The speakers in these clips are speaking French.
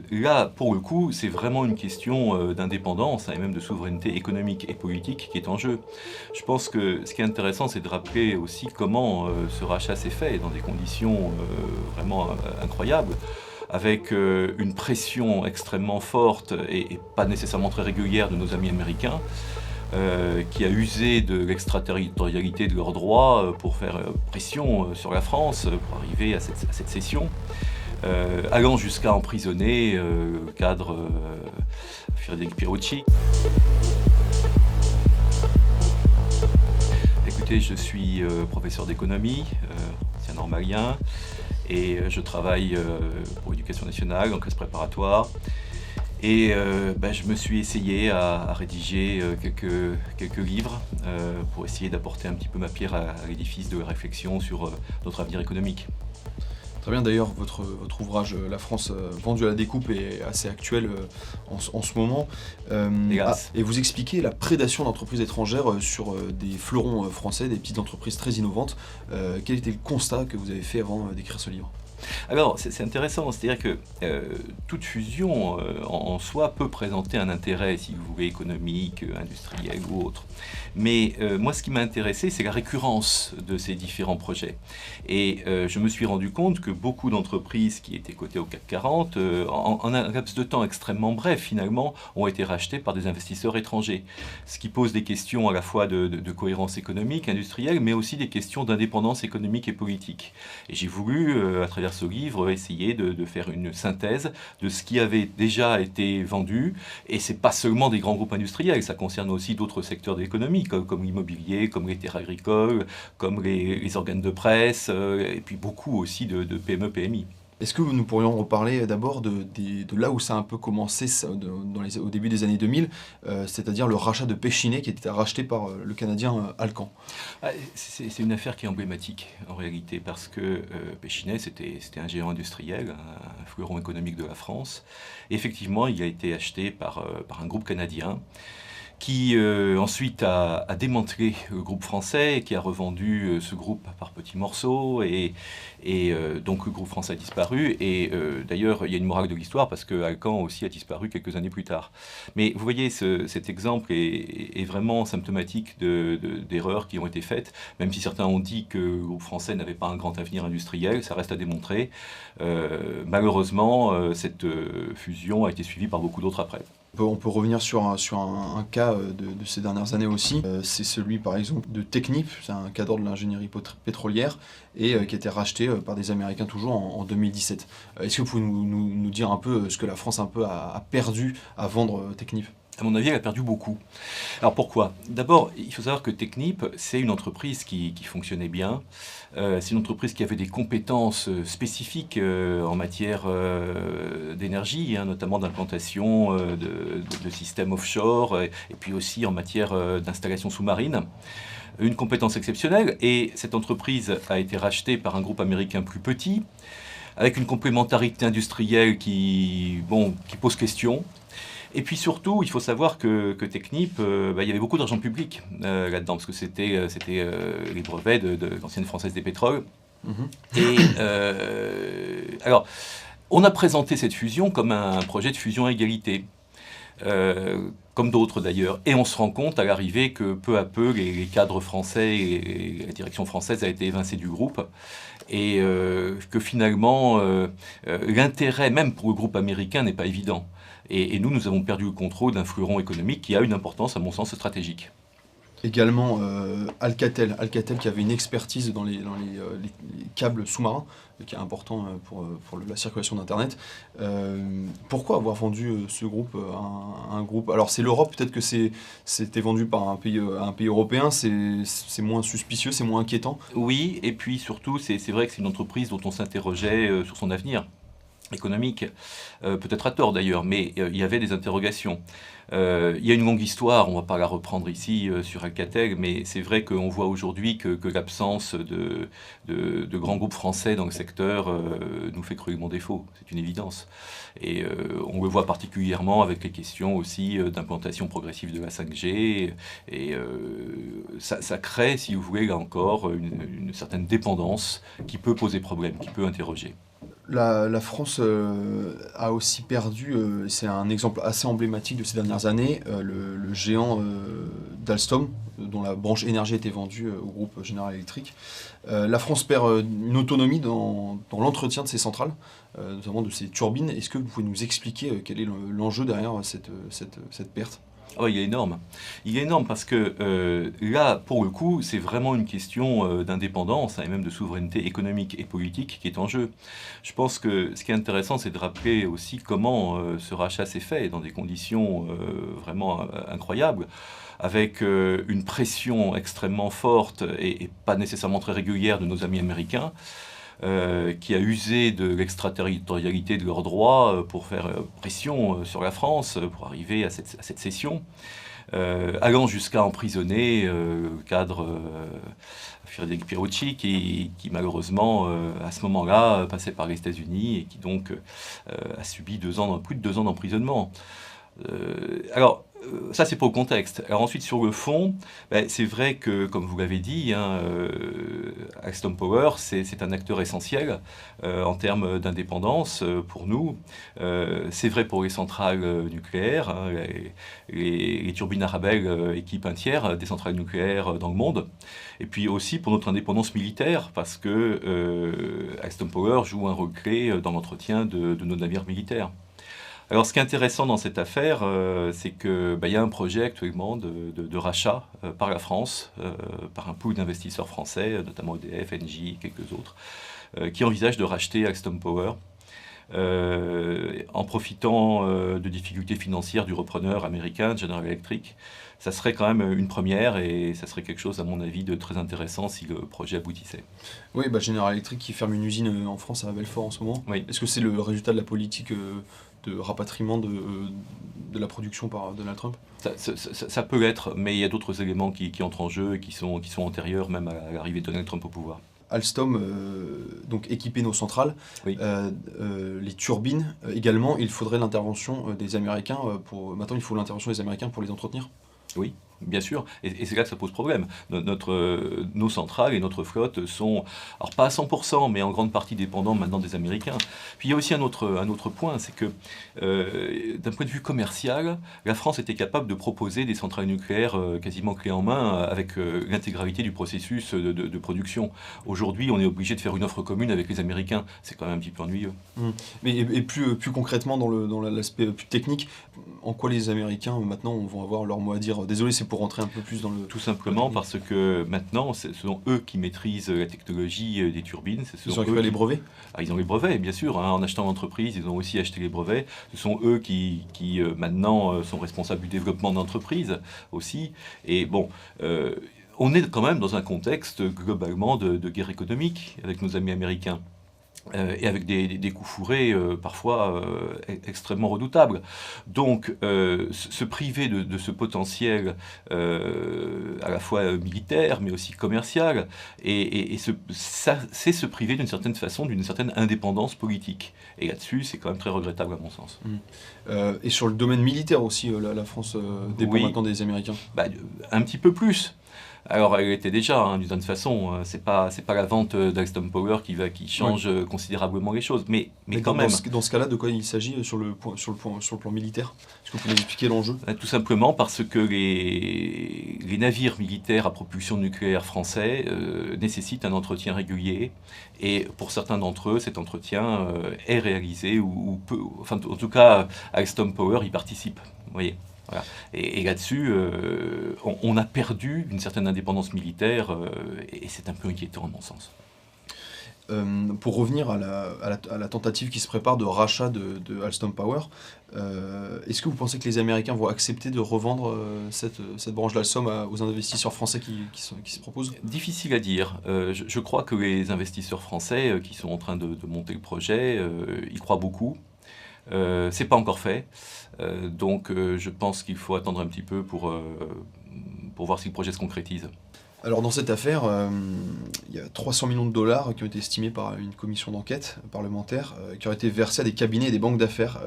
Là, pour le coup, c'est vraiment une question d'indépendance et même de souveraineté économique et politique qui est en jeu. Je pense que ce qui est intéressant, c'est de rappeler aussi comment ce rachat s'est fait dans des conditions vraiment incroyables, avec une pression extrêmement forte et pas nécessairement très régulière de nos amis américains, qui a usé de l'extraterritorialité de leurs droits pour faire pression sur la France pour arriver à cette cession. Allant jusqu'à emprisonner le cadre Frédéric Pierucci. Écoutez, je suis professeur d'économie, ancien normalien, et je travaille pour l'Éducation nationale en classe préparatoire. Et je me suis essayé à rédiger quelques livres pour essayer d'apporter un petit peu ma pierre à l'édifice de réflexion sur notre avenir économique. Très bien, d'ailleurs, votre ouvrage La France vendue à la découpe est assez actuel en ce moment. Et vous expliquez la prédation d'entreprises étrangères sur des fleurons français, des petites entreprises très innovantes. Quel était le constat que vous avez fait avant d'écrire ce livre ? Alors, c'est intéressant, c'est-à-dire que toute fusion en soi peut présenter un intérêt, si vous voulez, économique, industriel ou autre. Mais moi, ce qui m'a intéressé, c'est la récurrence de ces différents projets. Et je me suis rendu compte que beaucoup d'entreprises qui étaient cotées au CAC 40, en un laps de temps extrêmement bref, finalement, ont été rachetées par des investisseurs étrangers. Ce qui pose des questions à la fois de cohérence économique, industrielle, mais aussi des questions d'indépendance économique et politique. Et j'ai voulu, à travers ce livre, essayer de faire une synthèse de ce qui avait déjà été vendu. Et c'est pas seulement des grands groupes industriels, ça concerne aussi d'autres secteurs de l'économie, comme l'immobilier, comme les terres agricoles, comme les organes de presse, et puis beaucoup aussi de PME, PMI. Est-ce que nous pourrions reparler d'abord de là où ça a un peu commencé au début des années 2000, c'est-à-dire le rachat de Pechiney qui était racheté par le Canadien Alcan ? C'est une affaire qui est emblématique en réalité parce que Pechiney c'était un géant industriel, un fleuron économique de la France. Et effectivement, il a été acheté par un groupe canadien qui ensuite a démantelé le groupe français et qui a revendu ce groupe par petits morceaux et donc le groupe français a disparu et d'ailleurs il y a une morale de l'histoire parce que Alcan aussi a disparu quelques années plus tard. Mais vous voyez cet exemple est vraiment symptomatique d'erreurs qui ont été faites, même si certains ont dit que le groupe français n'avait pas un grand avenir industriel, ça reste à démontrer. Malheureusement, cette fusion a été suivie par beaucoup d'autres après. On peut revenir sur un cas de ces dernières années aussi. C'est celui, par exemple, de Technip, c'est un cadre de l'ingénierie pétrolière, et qui a été racheté par des Américains toujours en 2017. Est-ce que vous pouvez nous dire un peu ce que la France un peu a perdu à vendre Technip ? À mon avis, elle a perdu beaucoup. Alors pourquoi ? D'abord, il faut savoir que Technip, c'est une entreprise qui fonctionnait bien. C'est une entreprise qui avait des compétences spécifiques en matière d'énergie, notamment d'implantation de systèmes offshore, et puis aussi en matière d'installation sous-marine. Une compétence exceptionnelle, et cette entreprise a été rachetée par un groupe américain plus petit, avec une complémentarité industrielle qui pose question. Et puis surtout, il faut savoir que Technip, il y avait beaucoup d'argent public là-dedans, parce que c'était les brevets de l'ancienne Française des Pétroles. Et alors, on a présenté cette fusion comme un projet de fusion à égalité, comme d'autres d'ailleurs. Et on se rend compte à l'arrivée que peu à peu, les cadres français et la direction française a été évincée du groupe. Et que finalement, l'intérêt, même pour le groupe américain, n'est pas évident. Et nous avons perdu le contrôle d'un fleuron économique qui a une importance, à mon sens, stratégique. Également Alcatel qui avait une expertise dans les câbles sous-marins, qui est important pour la circulation d'Internet. Pourquoi avoir vendu ce groupe à un groupe ? Alors c'est l'Europe, peut-être que c'était vendu par un pays européen, c'est moins suspicieux, c'est moins inquiétant. Oui, et puis surtout, c'est vrai que c'est une entreprise dont on s'interrogeait sur son avenir économique, peut-être à tort d'ailleurs, mais il y avait des interrogations. Il y a une longue histoire, on ne va pas la reprendre ici sur Alcatel, mais c'est vrai qu'on voit aujourd'hui que l'absence de grands groupes français dans le secteur nous fait cruellement défaut, c'est une évidence. Et on le voit particulièrement avec les questions aussi d'implantation progressive de la 5G, et ça crée, si vous voulez, là encore, une certaine dépendance qui peut poser problème, qui peut interroger. La France a aussi perdu, c'est un exemple assez emblématique de ces dernières années, le géant d'Alstom, dont la branche énergie a été vendue au groupe General Electric. La France perd une autonomie dans l'entretien de ses centrales, notamment de ses turbines. Est-ce que vous pouvez nous expliquer quel est l'enjeu derrière cette perte? Ah ouais, il est énorme. Il est énorme parce que là, pour le coup, c'est vraiment une question d'indépendance, hein, et même de souveraineté économique et politique qui est en jeu. Je pense que ce qui est intéressant, c'est de rappeler aussi comment ce rachat s'est fait dans des conditions vraiment incroyables, avec une pression extrêmement forte et pas nécessairement très régulière de nos amis américains, qui a usé de l'extraterritorialité de leurs droits pour faire pression sur la France, pour arriver à cette cession, allant jusqu'à emprisonner le cadre Frédéric Pierucci, qui malheureusement, à ce moment-là, passait par les États-Unis et qui donc a subi plus de 2 ans d'emprisonnement. Ça c'est pour le contexte. Alors ensuite sur le fond, c'est vrai que, comme vous l'avez dit, hein, Alstom Power c'est un acteur essentiel en termes d'indépendance pour nous. C'est vrai pour les centrales nucléaires, hein, les turbines Arabelle équipent un tiers des centrales nucléaires dans le monde. Et puis aussi pour notre indépendance militaire, parce que Alstom Power joue un rôle clé dans l'entretien de nos navires militaires. Alors, ce qui est intéressant dans cette affaire, c'est qu'il y a un projet actuellement de rachat par la France, par un pool d'investisseurs français, notamment EDF, Engie et quelques autres, qui envisagent de racheter Alstom Power, en profitant de difficultés financières du repreneur américain, General Electric. Ça serait quand même une première et ça serait quelque chose, à mon avis, de très intéressant si le projet aboutissait. Oui, General Electric qui ferme une usine en France à Belfort en ce moment. Oui. Est-ce que c'est le résultat de la politique de rapatriement de la production par Donald Trump? Ça peut l'être, mais il y a d'autres éléments qui entrent en jeu et qui sont antérieurs même à l'arrivée de Donald Trump au pouvoir. Alstom, donc équiper nos centrales, Oui. les turbines également, il faudrait l'intervention des Américains maintenant il faut l'intervention des Américains pour les entretenir. Oui, bien sûr, et c'est là que ça pose problème. Nos centrales et notre flotte sont, alors pas à 100%, mais en grande partie dépendants maintenant des Américains. Puis il y a aussi un autre point, c'est que d'un point de vue commercial, la France était capable de proposer des centrales nucléaires quasiment clés en main avec l'intégralité du processus de production. Aujourd'hui, on est obligé de faire une offre commune avec les Américains. C'est quand même un petit peu ennuyeux. Mais et plus concrètement dans l'aspect plus technique, en quoi les Américains maintenant vont avoir leur mot à dire? Désolé, c'est pour rentrer un peu plus dans le... Tout simplement parce que maintenant, ce sont eux qui maîtrisent la technologie des turbines. Ils ont récupéré les brevets? Ils ont les brevets, bien sûr. Hein. En achetant l'entreprise, ils ont aussi acheté les brevets. Ce sont eux qui maintenant sont responsables du développement d'entreprise aussi. Et bon, on est quand même dans un contexte globalement de guerre économique avec nos amis américains. Et avec des coups fourrés parfois extrêmement redoutables. Donc, se priver de ce potentiel à la fois militaire, mais aussi commercial, c'est se priver d'une certaine façon, d'une certaine indépendance politique. Et là-dessus, c'est quand même très regrettable à mon sens. Et sur le domaine militaire aussi, la France dépend maintenant des Américains? Un petit peu plus. Alors, elle était déjà, hein, d'une certaine façon, c'est pas la vente d'Alstom Power qui change considérablement les choses, mais quand même. Dans ce cas-là, de quoi il s'agit sur le plan militaire? Est-ce que vous pouvez nous expliquer l'enjeu? Tout simplement parce que les navires militaires à propulsion nucléaire français nécessitent un entretien régulier, et pour certains d'entre eux, cet entretien est réalisé, ou peut, enfin, en tout cas, Alstom Power y participe, vous voyez. Voilà. Et là-dessus, on a perdu une certaine indépendance militaire et c'est un peu inquiétant à mon sens. Pour revenir à la tentative qui se prépare de rachat de Alstom Power, est-ce que vous pensez que les Américains vont accepter de revendre cette branche d'Alstom aux investisseurs français qui se proposent? Difficile à dire. Je crois que les investisseurs français qui sont en train de monter le projet, y croient beaucoup. C'est pas encore fait, donc je pense qu'il faut attendre un petit peu pour voir si le projet se concrétise. Alors dans cette affaire, il y a 300 millions de dollars qui ont été estimés par une commission d'enquête parlementaire, qui auraient été versés à des cabinets et des banques d'affaires.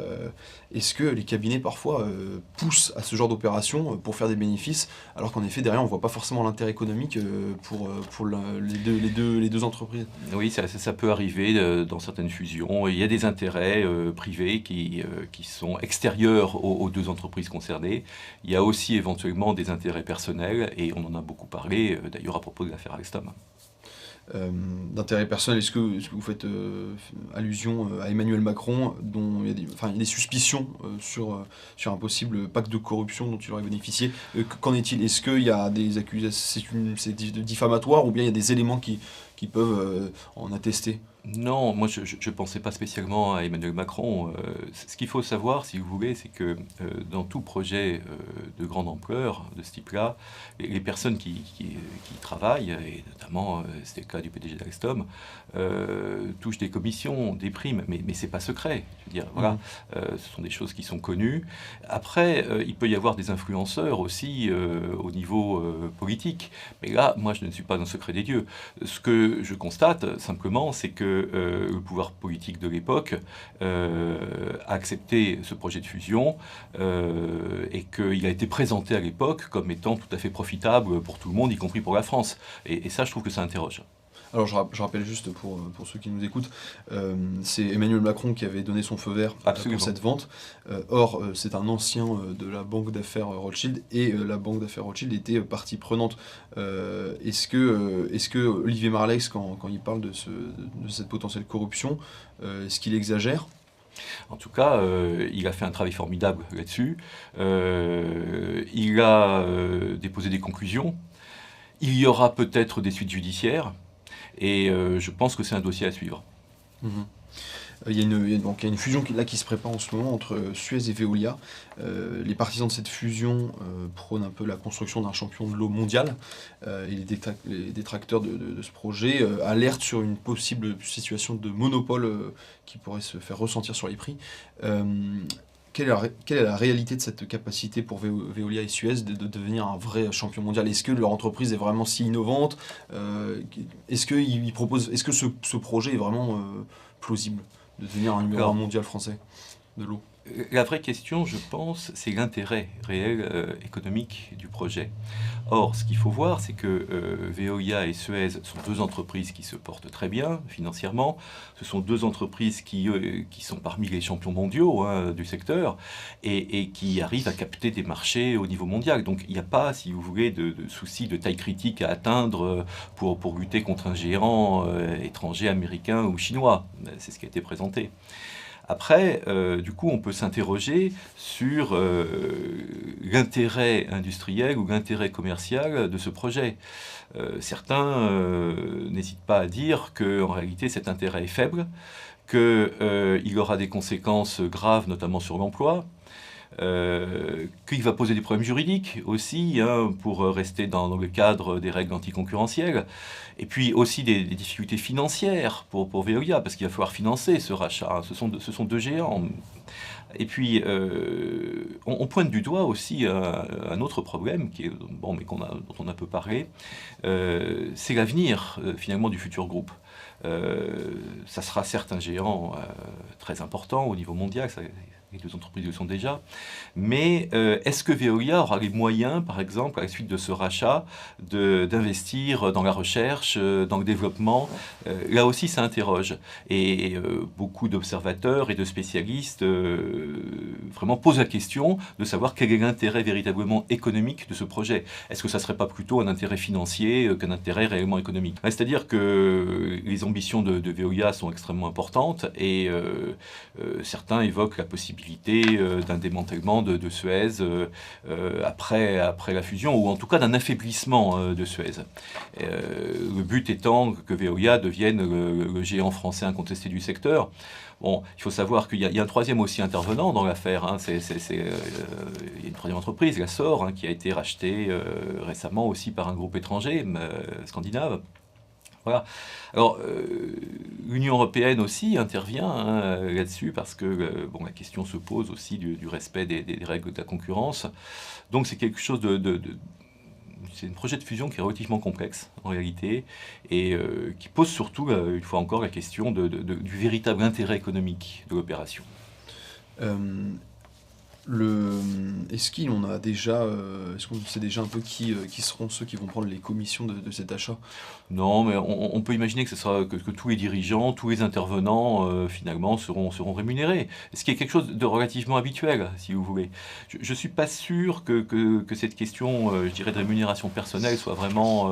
Est-ce que les cabinets parfois poussent à ce genre d'opération pour faire des bénéfices, alors qu'en effet derrière on ne voit pas forcément l'intérêt économique pour les deux entreprises? Oui, ça peut arriver dans certaines fusions. Il y a des intérêts privés qui sont extérieurs aux deux entreprises concernées. Il y a aussi éventuellement des intérêts personnels, et on en a beaucoup parlé, d'ailleurs à propos de l'affaire Alstom. D'intérêt personnel, est-ce que vous faites allusion à Emmanuel Macron, dont il y a des suspicions sur un possible pacte de corruption dont il aurait bénéficié? Qu'en est-il? Est-ce qu'il y a des accusations, c'est diffamatoire, ou bien il y a des éléments qui peuvent en attester? Non, moi je ne pensais pas spécialement à Emmanuel Macron. Ce qu'il faut savoir, si vous voulez, c'est que dans tout projet de grande ampleur de ce type-là, les personnes qui travaillent, et notamment c'était le cas du PDG d'Alstom, touchent des commissions, des primes, mais ce n'est pas secret. Je veux dire, voilà, ce sont des choses qui sont connues. Après, il peut y avoir des influenceurs aussi au niveau politique. Mais là, moi je ne suis pas dans le secret des dieux. Ce que je constate simplement, c'est que le pouvoir politique de l'époque a accepté ce projet de fusion et qu'il a été présenté à l'époque comme étant tout à fait profitable pour tout le monde, y compris pour la France. Et ça, je trouve que ça interroge. Alors je rappelle juste pour ceux qui nous écoutent, c'est Emmanuel Macron qui avait donné son feu vert pour cette vente. Or, c'est un ancien de la banque d'affaires Rothschild, et la banque d'affaires Rothschild était partie prenante. Est-ce que Olivier Marleix, quand il parle de cette potentielle corruption, est-ce qu'il exagère? En tout cas, il a fait un travail formidable là-dessus. Il a déposé des conclusions. Il y aura peut-être des suites judiciaires. Et je pense que c'est un dossier à suivre. Il y a une fusion qui se prépare en ce moment entre Suez et Veolia. Les partisans de cette fusion prônent un peu la construction d'un champion de l'eau mondial. Et les détracteurs de ce projet alertent sur une possible situation de monopole qui pourrait se faire ressentir sur les prix. Quelle est la réalité de cette capacité pour Veolia et Suez de devenir un vrai champion mondial? Est-ce que leur entreprise est vraiment si innovante? Est-ce que ce projet est vraiment plausible de devenir un numéro 1 mondial français de l'eau? La vraie question, je pense, c'est l'intérêt réel économique du projet. Or, ce qu'il faut voir, c'est que Veolia et Suez sont deux entreprises qui se portent très bien financièrement. Ce sont deux entreprises qui sont parmi les champions mondiaux du secteur, et qui arrivent à capter des marchés au niveau mondial. Donc il n'y a pas, si vous voulez, de souci de taille critique à atteindre pour lutter contre un géant étranger, américain ou chinois. C'est ce qui a été présenté. Après, du coup, on peut s'interroger sur l'intérêt industriel ou l'intérêt commercial de ce projet. Certains n'hésitent pas à dire qu'en réalité, cet intérêt est faible, qu'il aura des conséquences graves, notamment sur l'emploi, qu'il va poser des problèmes juridiques aussi, pour rester dans le cadre des règles anticoncurrentielles, et puis aussi des difficultés financières pour Veolia, parce qu'il va falloir financer ce rachat. Ce sont deux géants. Et puis, on pointe du doigt aussi un autre problème, qui est, bon, mais dont on a peu parlé, c'est l'avenir finalement du futur groupe. Ça sera certes un géant très important au niveau mondial, les deux entreprises le sont déjà, mais est-ce que Veolia aura les moyens, par exemple, à la suite de ce rachat, d'investir dans la recherche, dans le développement? Là aussi, ça interroge. Et beaucoup d'observateurs et de spécialistes vraiment posent la question de savoir quel est l'intérêt véritablement économique de ce projet. Est-ce que ça ne serait pas plutôt un intérêt financier qu'un intérêt réellement économique? C'est-à-dire que les ambitions de Veolia sont extrêmement importantes, et certains évoquent la possibilité d'un démantèlement de Suez après la fusion, ou en tout cas d'un affaiblissement de Suez. Le but étant que Veolia devienne le géant français incontesté du secteur. Bon, il faut savoir qu'il y a un troisième aussi intervenant dans l'affaire. Il y a une troisième entreprise, la SOR, qui a été rachetée récemment aussi par un groupe étranger, scandinave. Voilà. Alors, l'Union européenne aussi intervient là-dessus, parce que bon, la question se pose aussi du respect des règles de la concurrence. Donc c'est quelque chose un projet de fusion qui est relativement complexe en réalité et qui pose surtout, une fois encore, la question du véritable intérêt économique de l'opération. Euh, Est-ce qu'on sait déjà un peu qui seront ceux qui vont prendre les commissions de cet achat? Non, mais on peut imaginer que tous les dirigeants, tous les intervenants, finalement, seront rémunérés. Ce qui est quelque chose de relativement habituel, si vous voulez. Je ne suis pas sûr que cette question, je dirais, de rémunération personnelle soit vraiment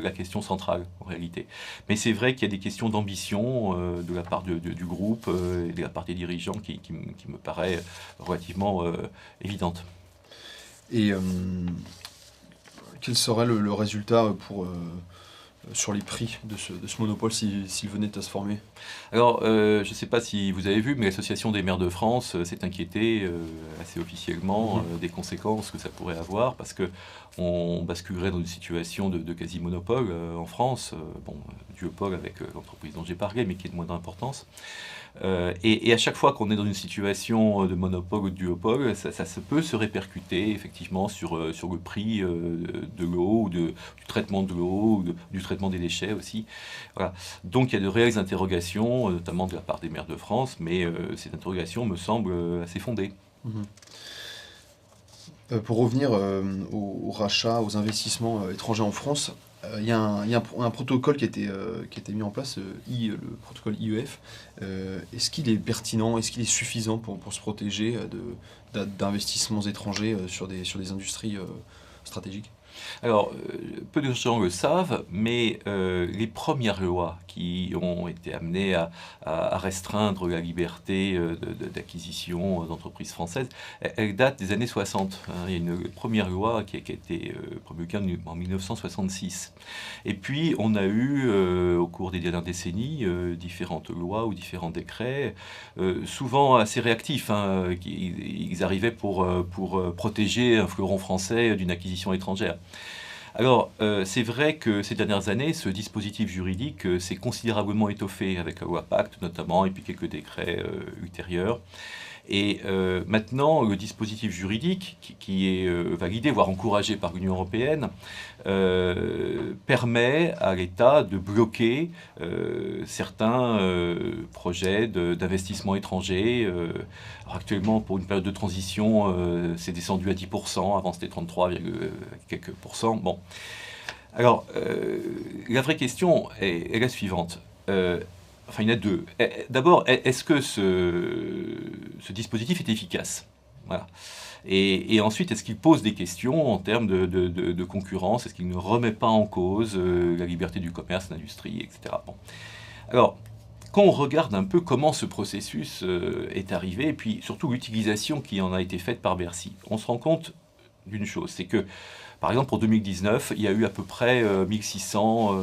la question centrale, en réalité. Mais c'est vrai qu'il y a des questions d'ambition de la part du groupe et de la part des dirigeants qui me paraît relativement évidente. Et quel serait le résultat sur les prix de ce monopole s'il venait à se former? Alors, je ne sais pas si vous avez vu, mais l'Association des maires de France s'est inquiétée assez officiellement des conséquences que ça pourrait avoir, parce qu'on basculerait dans une situation de quasi-monopole en France, duopole avec l'entreprise dont j'ai parlé, mais qui est de moindre importance. Et à chaque fois qu'on est dans une situation de monopole ou de duopole, ça peut se répercuter effectivement sur le prix de l'eau, du traitement de l'eau, du traitement des déchets aussi. Voilà. Donc il y a de réelles interrogations, notamment de la part des maires de France, mais ces interrogations me semblent assez fondées. Mhm. Pour revenir au rachat, aux investissements étrangers en France, il y a un protocole qui a été mis en place, le protocole IEF. Est-ce qu'il est pertinent, est-ce qu'il est suffisant pour se protéger d'investissements étrangers sur des industries stratégiques? Alors, peu de gens le savent, mais les premières lois qui ont été amenées à restreindre la liberté d'acquisition d'entreprises françaises, elles datent des années 60. Hein. Il y a une première loi qui a été promulguée en 1966. Et puis, on a eu, au cours des dernières décennies, différentes lois ou différents décrets, souvent assez réactifs. Hein, ils arrivaient pour protéger un fleuron français d'une acquisition étrangère. Alors, c'est vrai que ces dernières années, ce dispositif juridique s'est considérablement étoffé avec la loi Pacte notamment, et puis quelques décrets ultérieurs. Et maintenant, le dispositif juridique qui est validé, voire encouragé par l'Union européenne, permet à l'État de bloquer certains projets d'investissement étranger. Alors actuellement, pour une période de transition, c'est descendu à 10%, avant c'était 33, quelques pourcents. Bon. Alors, la vraie question est la suivante. Enfin, il y en a deux. D'abord, est-ce que ce dispositif est efficace? Voilà. Et ensuite, est-ce qu'il pose des questions en termes de concurrence? Est-ce qu'il ne remet pas en cause la liberté du commerce, l'industrie, etc. Bon. Alors, quand on regarde un peu comment ce processus est arrivé, et puis surtout l'utilisation qui en a été faite par Bercy, on se rend compte d'une chose, c'est que, par exemple, pour 2019, il y a eu à peu près 1600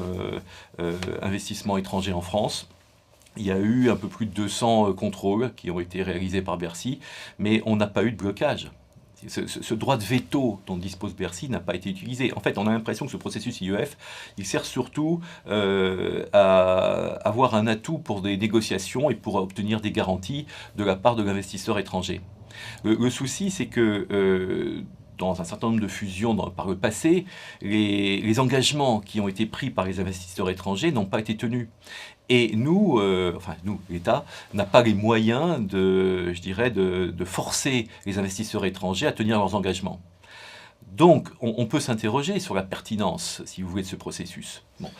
investissements étrangers en France. Il y a eu un peu plus de 200 contrôles qui ont été réalisés par Bercy, mais on n'a pas eu de blocage. Ce droit de veto dont dispose Bercy n'a pas été utilisé. En fait, on a l'impression que ce processus IEF, il sert surtout à avoir un atout pour des négociations et pour obtenir des garanties de la part de l'investisseur étranger. Le souci, c'est que dans un certain nombre de fusions par le passé, les engagements qui ont été pris par les investisseurs étrangers n'ont pas été tenus. Et nous, l'État, n'a pas les moyens de forcer les investisseurs étrangers à tenir leurs engagements. Donc, on peut s'interroger sur la pertinence, si vous voulez, de ce processus. Bon.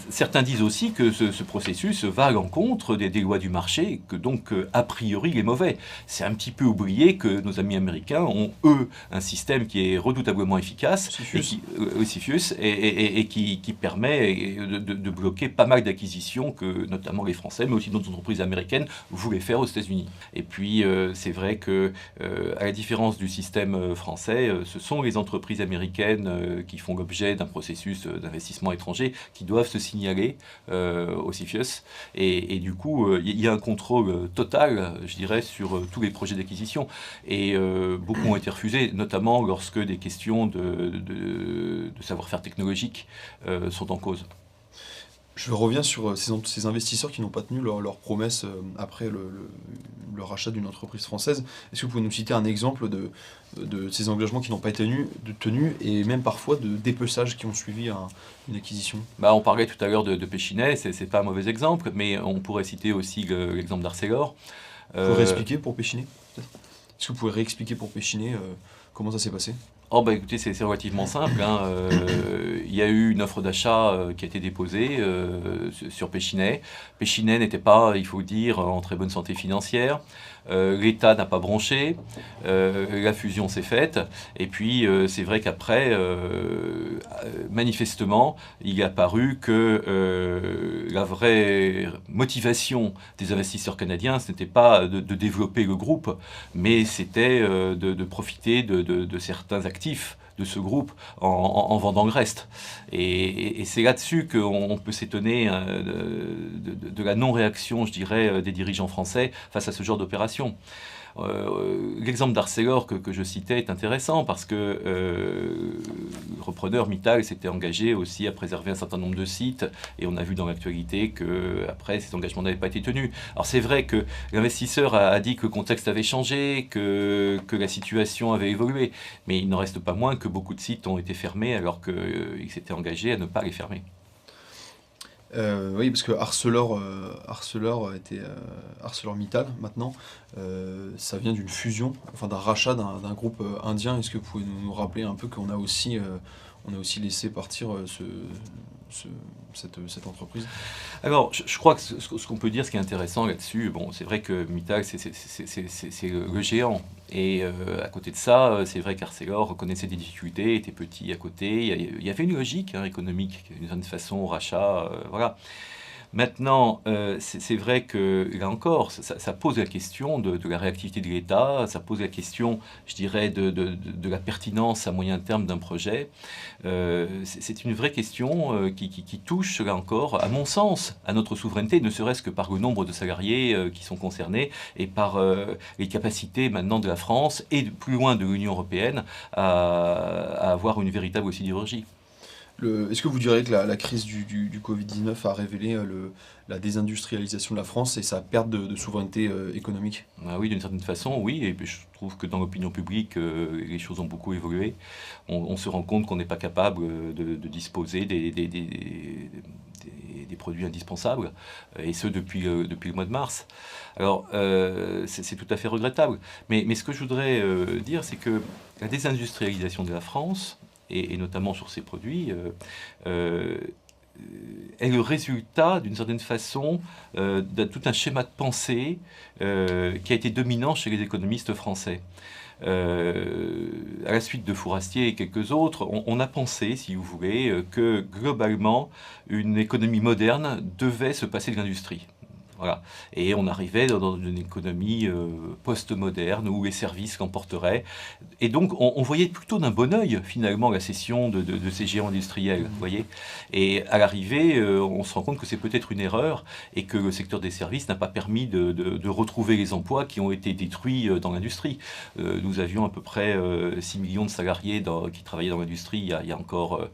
Certains disent aussi que ce processus va à l'encontre des lois du marché, que donc, a priori, il est mauvais. C'est un petit peu oublié que nos amis américains ont, eux, un système qui est redoutablement efficace, CFIUS, et qui permet de bloquer pas mal d'acquisitions que, notamment les Français, mais aussi d'autres entreprises américaines, voulaient faire aux États-Unis. Et puis, c'est vrai que, à la différence du système français, ce sont les entreprises américaines qui font l'objet d'un processus d'investissement étranger qui doivent se signaler au CFIUS. Et du coup, il y a un contrôle total, je dirais, sur tous les projets d'acquisition. Et beaucoup ont été refusés, notamment lorsque des questions de savoir-faire technologique sont en cause. Je reviens sur ces investisseurs qui n'ont pas tenu leurs promesses après le rachat d'une entreprise française. Est-ce que vous pouvez nous citer un exemple de ces engagements qui n'ont pas été tenus et même parfois de dépeçages qui ont suivi une acquisition? Bah, on parlait tout à l'heure de Péchinet, c'est pas un mauvais exemple, mais on pourrait citer aussi l'exemple d'Arcelor. Vous pouvez réexpliquer pour Péchinet, peut-être? Est-ce que vous pouvez réexpliquer pour Péchinet comment ça s'est passé? Oh bah écoutez, c'est relativement simple, hein. Il y a eu une offre d'achat qui a été déposée sur Péchinet. Péchinet n'était pas, il faut le dire, en très bonne santé financière. L'État n'a pas bronché. La fusion s'est faite. Et puis c'est vrai qu'après, manifestement, il est apparu que la vraie motivation des investisseurs canadiens, ce n'était pas de développer le groupe, mais c'était de profiter de certains actifs de ce groupe en vendant le reste. Et c'est là-dessus qu'on peut s'étonner de la non-réaction, je dirais, des dirigeants français face à ce genre d'opération. L'exemple d'Arcelor que je citais est intéressant parce que le repreneur Mittal s'était engagé aussi à préserver un certain nombre de sites et on a vu dans l'actualité qu'après ces engagements n'avaient pas été tenus. Alors c'est vrai que l'investisseur a dit que le contexte avait changé, que la situation avait évolué, mais il n'en reste pas moins que beaucoup de sites ont été fermés alors qu'ils s'étaient engagés à ne pas les fermer. Oui, parce que Arcelor était ArcelorMittal maintenant. Ça vient d'une fusion, enfin d'un rachat d'un groupe indien. Est-ce que vous pouvez nous rappeler un peu qu'on a aussi laissé partir cette entreprise? Alors, je crois que ce qu'on peut dire, ce qui est intéressant là-dessus, bon, c'est vrai que Mittal, c'est le géant. Et à côté de ça, c'est vrai qu'Arcelor reconnaissait des difficultés, était petit à côté. Il y avait une logique économique, d'une certaine façon, au rachat. Voilà. Maintenant, c'est vrai que, là encore, ça pose la question de la réactivité de l'État, ça pose la question, je dirais, de la pertinence à moyen terme d'un projet. C'est une vraie question qui touche, là encore, à mon sens, à notre souveraineté, ne serait-ce que par le nombre de salariés qui sont concernés et par les capacités maintenant de la France et plus loin de l'Union européenne à avoir une véritable sidérurgie. Est-ce que vous diriez que la crise du Covid-19 a révélé la désindustrialisation de la France et sa perte de souveraineté économique? Ah oui, d'une certaine façon, oui. Et puis je trouve que dans l'opinion publique, les choses ont beaucoup évolué. On se rend compte qu'on n'est pas capable de disposer des produits indispensables, et ce depuis le mois de mars. Alors, c'est tout à fait regrettable. Mais ce que je voudrais dire, c'est que la désindustrialisation de la France, et notamment sur ces produits, est le résultat, d'une certaine façon, de tout un schéma de pensée qui a été dominant chez les économistes français. À la suite de Fourastier et quelques autres, on a pensé, si vous voulez, que globalement, une économie moderne devait se passer de l'industrie. Voilà. Et on arrivait dans une économie post-moderne où les services l'emporteraient. Et donc, on voyait plutôt d'un bon œil, finalement, la cession de ces géants industriels. Vous voyez. Et à l'arrivée, on se rend compte que c'est peut-être une erreur et que le secteur des services n'a pas permis de retrouver les emplois qui ont été détruits dans l'industrie. Nous avions à peu près 6 millions de salariés qui travaillaient dans l'industrie il y a encore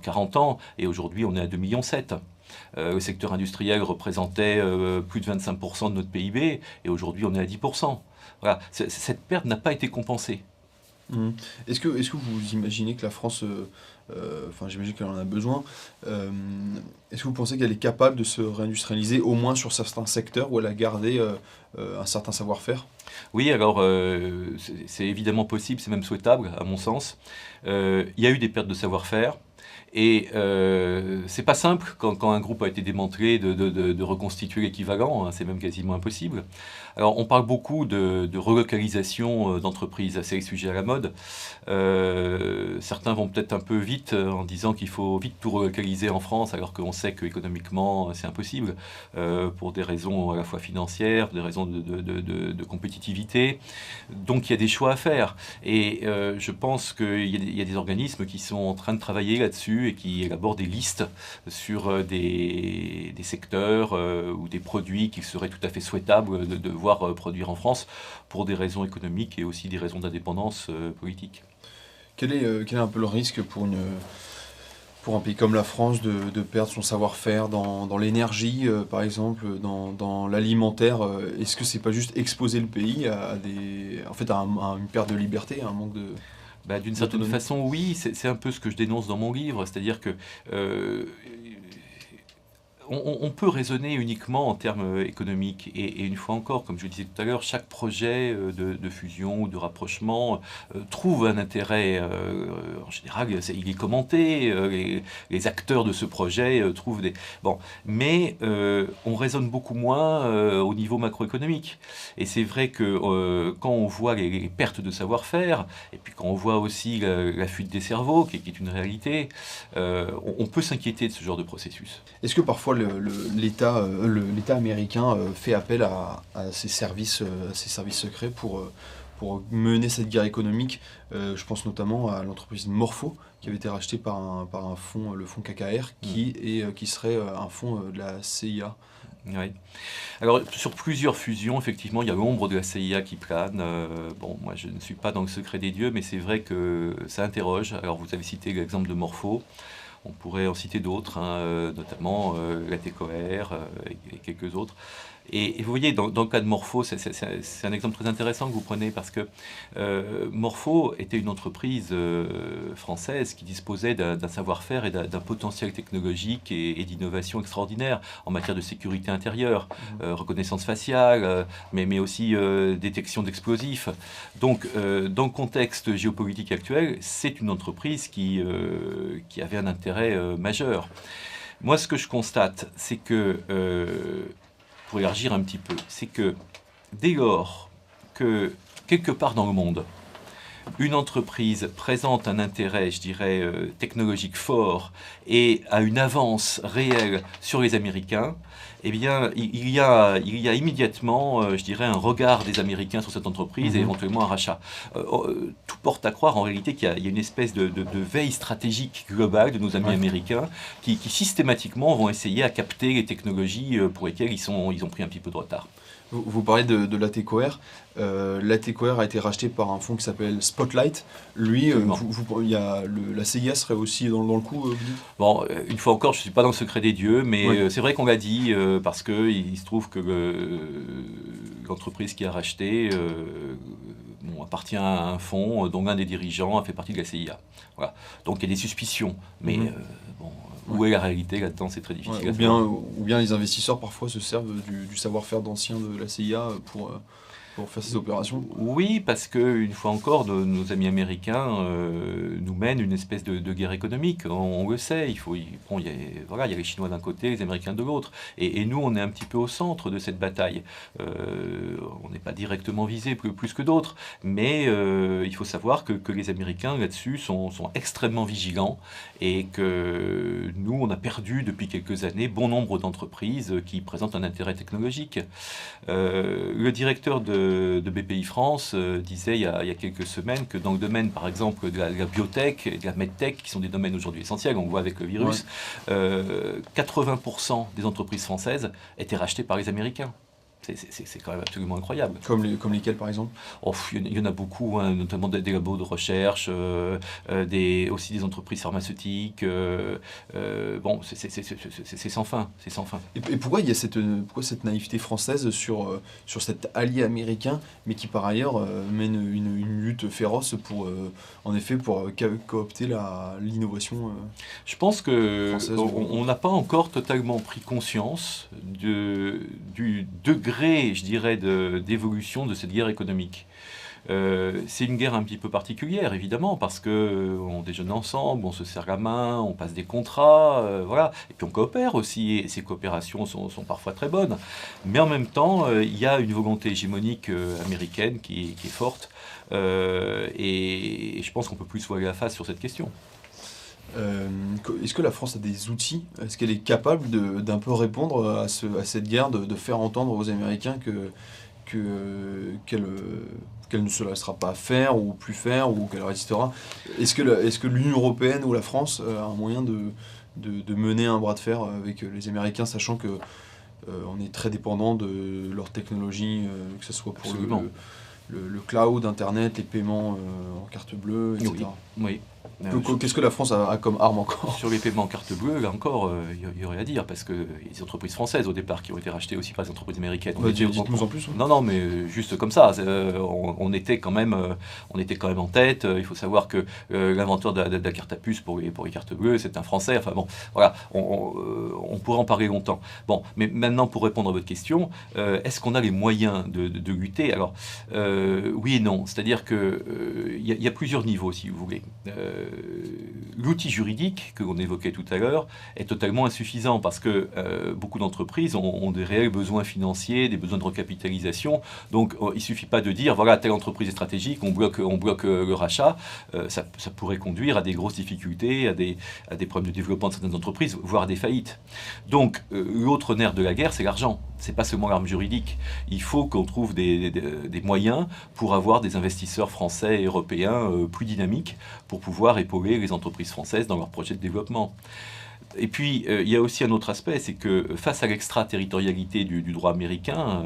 40 ans. Et aujourd'hui, on est à 2,7 millions. Le secteur industriel représentait plus de 25% de notre PIB, et aujourd'hui on est à 10%. Voilà. Cette perte n'a pas été compensée. Est-ce que vous imaginez que la France, enfin j'imagine qu'elle en a besoin, est-ce que vous pensez qu'elle est capable de se réindustrialiser, au moins sur certains secteurs où elle a gardé un certain savoir-faire? Oui, alors c'est évidemment possible, c'est même souhaitable à mon sens. Il y a eu des pertes de savoir-faire. Et c'est pas simple quand un groupe a été démantelé de reconstituer l'équivalent, hein, c'est même quasiment impossible. Alors on parle beaucoup de relocalisation d'entreprises, c'est le sujet à la mode. Certains vont peut-être un peu vite en disant qu'il faut vite tout relocaliser en France, alors qu'on sait qu'économiquement c'est impossible, pour des raisons à la fois financières, des raisons de compétitivité. Donc il y a des choix à faire. Et je pense qu'il y a des organismes qui sont en train de travailler là-dessus et qui élaborent des listes sur des secteurs ou des produits qu'il serait tout à fait souhaitable de devoir produire en France pour des raisons économiques et aussi des raisons d'indépendance politique. Quel est un peu le risque pour un pays comme la France de perdre son savoir-faire dans l'énergie, par exemple, dans l'alimentaire, est-ce que c'est pas juste exposer le pays en fait, à une perte de liberté, à un manque D'une certaine d'autonomie? façon, oui, c'est un peu ce que je dénonce dans mon livre, c'est-à-dire que euh, on peut raisonner uniquement en termes économiques. Et une fois encore, comme je le disais tout à l'heure, chaque projet de fusion ou de rapprochement trouve un intérêt. En général, il est commenté. Les acteurs de ce projet trouvent des... Bon, mais on raisonne beaucoup moins au niveau macroéconomique. Et c'est vrai que quand on voit les pertes de savoir-faire, et puis quand on voit aussi la fuite des cerveaux, qui est une réalité, on peut s'inquiéter de ce genre de processus. Est-ce que parfois l'État américain fait appel à ses services secrets pour mener cette guerre économique? Je pense notamment à l'entreprise Morpho, qui avait été rachetée par un fonds, le fonds KKR, qui serait un fonds de la CIA. Oui. Alors, sur plusieurs fusions, effectivement, il y a l'ombre de la CIA qui plane. Bon, moi, je ne suis pas dans le secret des dieux, mais c'est vrai que ça interroge. Alors, vous avez cité l'exemple de Morpho. On pourrait en citer d'autres, hein, notamment la TCOR et quelques autres. Et vous voyez, dans le cas de Morpho, c'est un exemple très intéressant que vous prenez parce que Morpho était une entreprise française qui disposait d'un savoir-faire et d'un potentiel technologique et d'innovation extraordinaire en matière de sécurité intérieure, reconnaissance faciale, mais aussi détection d'explosifs. Donc, dans le contexte géopolitique actuel, c'est une entreprise qui avait un intérêt majeur. Moi, ce que je constate, c'est que pour élargir un petit peu, c'est que dès lors que quelque part dans le monde, une entreprise présente un intérêt, je dirais, technologique fort et a une avance réelle sur les Américains, eh bien, il y a immédiatement, je dirais, un regard des Américains sur cette entreprise et éventuellement un rachat. Tout porte à croire en réalité qu'il y a une espèce de veille stratégique globale de nos amis américains qui systématiquement vont essayer à capter les technologies pour lesquelles ils ont pris un petit peu de retard. Vous parlez de l'ATCOR. L'ATCOR a été racheté par un fonds qui s'appelle Spotlight. Lui, la CIA serait aussi dans le coup, vous dites? Bon, une fois encore, je ne suis pas dans le secret des dieux, mais c'est vrai qu'on l'a dit parce qu'il se trouve que l'entreprise qui a racheté appartient à un fonds dont l'un des dirigeants a fait partie de la CIA. Voilà. Donc il y a des suspicions, mais où est la réalité là-dedans, c'est très difficile à savoir. Ou bien les investisseurs parfois se servent du savoir-faire d'anciens de la CIA pour faire ces opérations. Oui, parce que une fois encore, nos amis américains nous mènent une espèce de guerre économique. On le sait. Il y a les Chinois d'un côté, les Américains de l'autre, et nous, on est un petit peu au centre de cette bataille. On n'est pas directement visé plus que d'autres, mais il faut savoir que les Américains là-dessus sont extrêmement vigilants et que nous, on a perdu depuis quelques années bon nombre d'entreprises qui présentent un intérêt technologique. Le directeur de BPI France disait il y a quelques semaines que dans le domaine, par exemple, de la biotech et de la medtech, qui sont des domaines aujourd'hui essentiels, on le voit avec le virus, 80% des entreprises françaises étaient rachetées par les Américains. C'est quand même absolument incroyable. Comme lesquels, par exemple? Il y en a beaucoup, hein, notamment des labos de recherche, aussi des entreprises pharmaceutiques. Bon, c'est sans fin, c'est sans fin. Et pourquoi il y a cette naïveté française sur cet allié américain, mais qui par ailleurs mène une lutte féroce en effet, pour coopter l'innovation Je pense que française? on n'a pas encore totalement pris conscience du degré, je dirais, d'évolution de cette guerre économique. C'est une guerre un petit peu particulière, évidemment, parce que on déjeune ensemble, on se serre la main, on passe des contrats, voilà. Et puis on coopère aussi, et ces coopérations sont parfois très bonnes. Mais en même temps, il y a une volonté hégémonique américaine qui est forte, et je pense qu'on peut plus se voiler la face sur cette question. Est-ce que la France a des outils? Est-ce qu'elle est capable d'un peu répondre à cette guerre, de faire entendre aux Américains qu'elle ne se laissera pas faire ou plus faire, ou qu'elle résistera? Est-ce que l'Union européenne ou la France a un moyen de mener un bras de fer avec les Américains, sachant que on est très dépendant de leur technologie, que ce soit pour le cloud, Internet, les paiements en carte bleue, etc. Oui, oui. Qu'est-ce que la France a comme arme encore? Sur les paiements carte bleue, là encore, il y aurait à dire, parce que les entreprises françaises au départ qui ont été rachetées aussi par les entreprises américaines. Dites-nous en plus. Non, non, mais juste comme ça, on était quand même en tête. Il faut savoir que l'inventeur de la carte à puce pour les cartes bleues, c'est un Français. Enfin bon, voilà, on pourrait en parler longtemps. Bon, mais maintenant pour répondre à votre question, est-ce qu'on a les moyens de lutter? Alors, oui et non. C'est-à-dire que il y a plusieurs niveaux, si vous voulez. L'outil juridique que l'on évoquait tout à l'heure est totalement insuffisant parce que beaucoup d'entreprises ont des réels besoins financiers, des besoins de recapitalisation. Donc il ne suffit pas de dire voilà, telle entreprise est stratégique, on bloque le rachat. Ça pourrait conduire à des grosses difficultés, à des problèmes de développement de certaines entreprises, voire à des faillites. Donc l'autre nerf de la guerre, c'est l'argent. C'est pas seulement l'arme juridique. Il faut qu'on trouve des moyens pour avoir des investisseurs français et européens plus dynamiques pour pouvoir épauler les entreprises françaises dans leurs projets de développement. Et puis, il y a aussi un autre aspect, c'est que face à l'extraterritorialité du droit américain,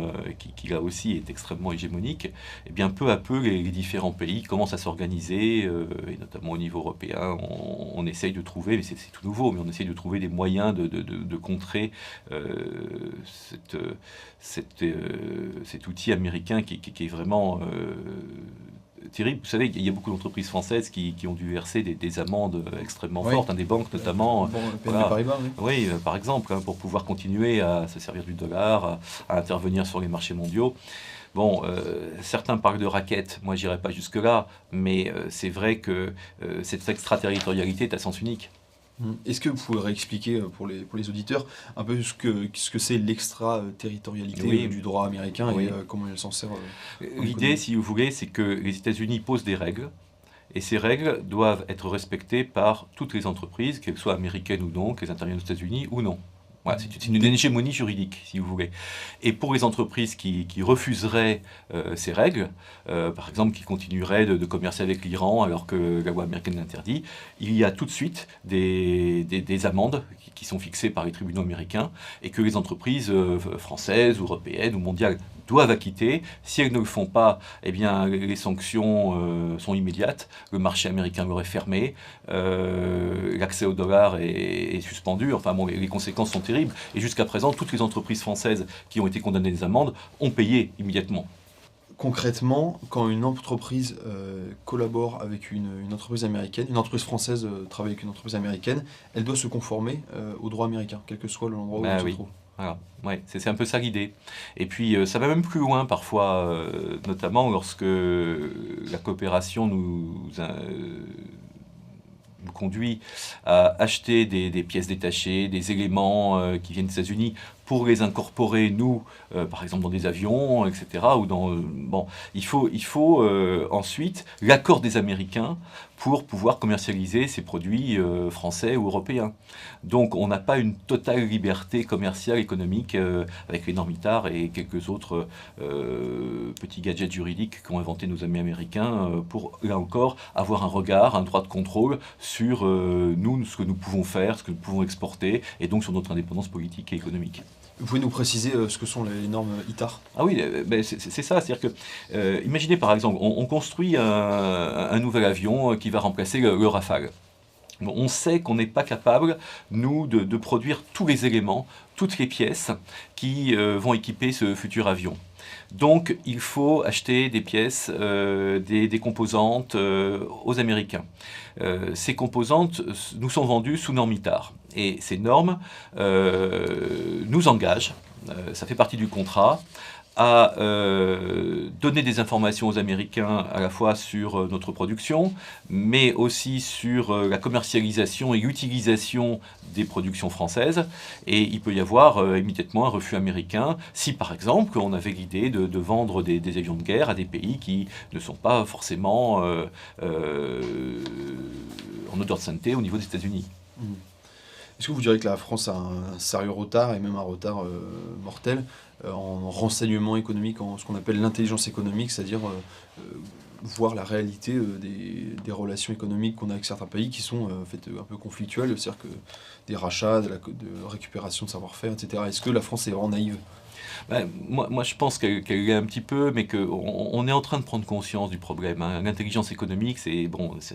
qui là aussi est extrêmement hégémonique, eh bien, peu à peu, les différents pays commencent à s'organiser, et notamment au niveau européen, on essaye de trouver, mais c'est tout nouveau, mais on essaye de trouver des moyens de contrer cet outil américain qui est vraiment terrible. Vous savez, il y a beaucoup d'entreprises françaises qui ont dû verser des amendes extrêmement fortes, des banques notamment. Voilà. Paribas, oui, par exemple, pour pouvoir continuer à se servir du dollar, à intervenir sur les marchés mondiaux. Bon, certains parlent de raquettes, moi j'irai pas jusque-là, mais c'est vrai que cette extraterritorialité est à sens unique. Est-ce que vous pouvez réexpliquer pour les auditeurs un peu ce que c'est l'extraterritorialité du droit américain et comment il s'en sert? L'idée, si vous voulez, c'est que les États-Unis posent des règles, et ces règles doivent être respectées par toutes les entreprises, qu'elles soient américaines ou non, qu'elles interviennent aux États-Unis ou non. Voilà, c'est une hégémonie juridique, si vous voulez. Et pour les entreprises qui refuseraient ces règles, par exemple qui continueraient de commercer avec l'Iran alors que la loi américaine l'interdit, il y a tout de suite des amendes qui sont fixées par les tribunaux américains et que les entreprises françaises, européennes ou mondiales doivent acquitter. Si elles ne le font pas, eh bien, les sanctions sont immédiates. Le marché américain leur est fermé, l'accès au dollar est suspendu. Enfin bon, les conséquences sont terribles. Et jusqu'à présent, toutes les entreprises françaises qui ont été condamnées des amendes ont payé immédiatement. Concrètement, quand une entreprise collabore avec une entreprise américaine, une entreprise française travaille avec une entreprise américaine, elle doit se conformer au droit américain, quel que soit l'endroit où elle se trouve. Voilà, ouais, c'est un peu ça l'idée. Et puis ça va même plus loin parfois, notamment lorsque la coopération nous conduit à acheter des pièces détachées, des éléments qui viennent des États-Unis pour les incorporer, nous, par exemple dans des avions, etc. Ou bon, il faut ensuite l'accord des Américains pour pouvoir commercialiser ces produits français ou européens. Donc on n'a pas une totale liberté commerciale, économique, avec les normes ITAR et quelques autres petits gadgets juridiques qu'ont inventé nos amis américains pour, là encore, avoir un regard, un droit de contrôle sur nous, ce que nous pouvons faire, ce que nous pouvons exporter, et donc sur notre indépendance politique et économique. Vous pouvez nous préciser ce que sont les normes ITAR? Ah oui, c'est ça. C'est-à-dire que, imaginez par exemple, on construit un nouvel avion qui va remplacer le Rafale. On sait qu'on n'est pas capable, nous, de produire tous les éléments, toutes les pièces qui vont équiper ce futur avion. Donc il faut acheter des pièces, des composantes aux Américains. Ces composantes nous sont vendues sous normes ITAR. Et ces normes nous engagent, ça fait partie du contrat, à donner des informations aux Américains à la fois sur notre production, mais aussi sur la commercialisation et l'utilisation des productions françaises. Et il peut y avoir immédiatement un refus américain si, par exemple, on avait l'idée de vendre des avions de guerre à des pays qui ne sont pas forcément en odeur de sainteté au niveau des États-Unis. Est-ce que vous diriez que la France a un sérieux retard, et même un retard mortel, en renseignement économique, en ce qu'on appelle l'intelligence économique, c'est-à-dire voir la réalité des relations économiques qu'on a avec certains pays qui sont en fait, un peu conflictuelles, c'est-à-dire que des rachats, de récupération de savoir-faire, etc. Est-ce que la France est vraiment naïve? Moi, je pense qu'elle l'est un petit peu, mais qu'on est en train de prendre conscience du problème, hein. L'intelligence économique, c'est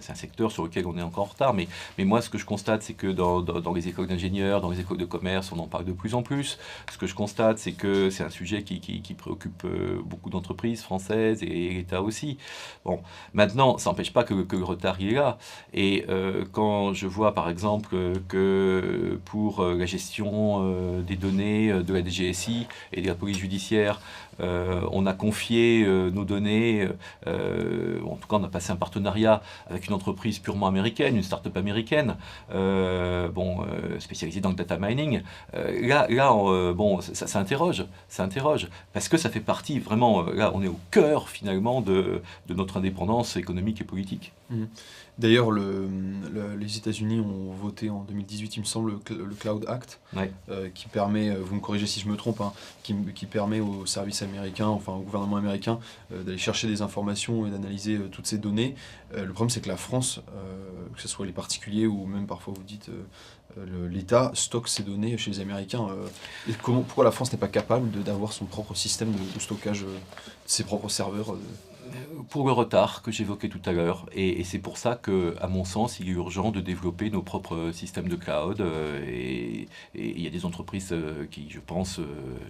un secteur sur lequel on est encore en retard, mais moi, ce que je constate, c'est que dans les écoles d'ingénieurs, dans les écoles de commerce, on en parle de plus en plus. Ce que je constate, c'est que c'est un sujet qui préoccupe beaucoup d'entreprises françaises et l'État aussi. Bon, maintenant, ça n'empêche pas que le retard il est là. Et quand je vois, par exemple, que pour la gestion des données de la DGSI et de la police judiciaire, on a confié nos données, en tout cas on a passé un partenariat avec une entreprise purement américaine, une start-up américaine, spécialisée dans le data mining. Ça interroge, parce que ça fait partie vraiment, là on est au cœur finalement de notre indépendance économique et politique. Mmh. D'ailleurs, les États-Unis ont voté en 2018, il me semble, le Cloud Act, Ouais. qui permet, vous me corrigez si je me trompe, hein, qui permet aux services américains, enfin au gouvernement américain, d'aller chercher des informations et d'analyser toutes ces données. Le problème, c'est que la France, que ce soit les particuliers ou même parfois vous dites l'État, stocke ces données chez les Américains. Et pourquoi la France n'est pas capable d'avoir son propre système de stockage de ses propres serveurs Pour le retard que j'évoquais tout à l'heure, et c'est pour ça que, à mon sens, il est urgent de développer nos propres systèmes de cloud, et il y a des entreprises qui, je pense,